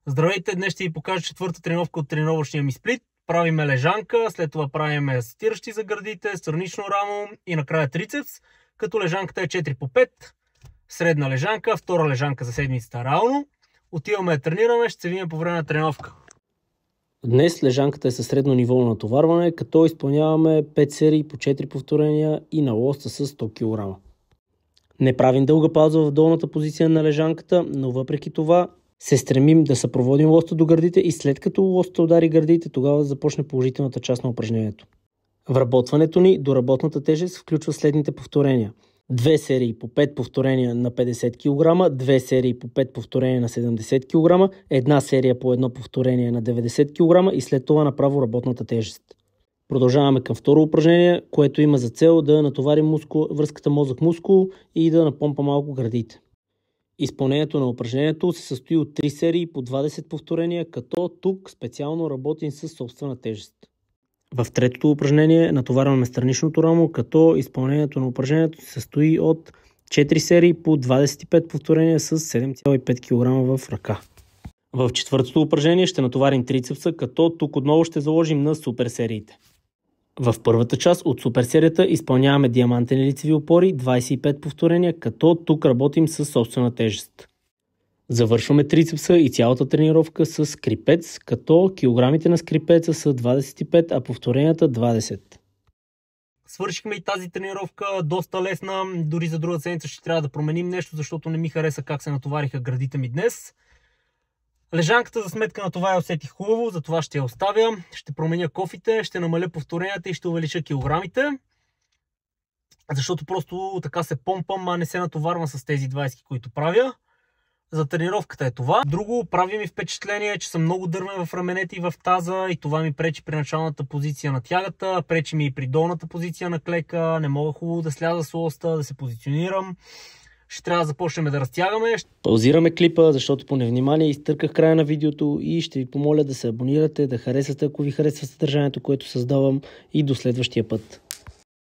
Здравейте, днес ще ви покажа четвърта тренировка от тренировъчния ми сплит. Правиме лежанка, след това правиме асистиращи за гърдите, странично рамо и накрая трицепс, като лежанката е 4 по 5, средна лежанка, втора лежанка за седмицата равно. Отиваме да тренираме, ще се видим по време на тренировка. Днес лежанката е със средно ниво на натоварване, като изпълняваме 5 серии по 4 повторения и на лоста с 100 кг. Не правим дълга пауза в долната позиция на лежанката, но въпреки това се стремим да съпроводим лоста до гърдите и след като лоста удари гърдите, тогава да започне положителната част на упражнението. Вработването ни до работната тежест включва следните повторения. 2 серии по 5 повторения на 50 кг, 2 серии по 5 повторения на 70 кг, една серия по едно повторение на 90 кг и след това направо работната тежест. Продължаваме към второ упражнение, което има за цел да натоварим връзката мозък-мускул и да напомпа малко гърдите. Изпълнението на упражнението се състои от 3 серии по 20 повторения, като тук специално работим с собствена тежест. В третото упражнение натоварваме страничното рамо, като изпълнението на упражнението се състои от 4 серии по 25 повторения с 7,5 кг в ръка. В четвъртото упражнение ще натоварим трицепса, като тук отново ще заложим на супер сериите. В първата част от супер серията изпълняваме диамантени лицеви опори, 25 повторения, като тук работим с собствена тежест. Завършваме трицепса и цялата тренировка с скрипец, като килограмите на скрипеца са 25, а повторенията 20. Свършихме и тази тренировка, доста лесна, дори за друга седмица ще трябва да променим нещо, защото не ми хареса как се натовариха гърдите ми днес. Лежанката за сметка на това я усетих хубаво, затова ще я оставя. Ще променя кофите, ще намаля повторенията и ще увелича килограмите. Защото просто така се помпам, а не се натоварвам с тези 20, които правя. За тренировката е това. Друго, прави ми впечатление, че съм много дърмен в раменете и в таза и това ми пречи при началната позиция на тягата, пречи ми и при долната позиция на клека, не мога хубаво да сляза с лоста, да се позиционирам. Ще трябва да започнем да разтягаме. Паузираме клипа, защото по невнимание изтърках края на видеото и ще ви помоля да се абонирате, да харесате, ако ви харесва съдържанието, което създавам, и до следващия път.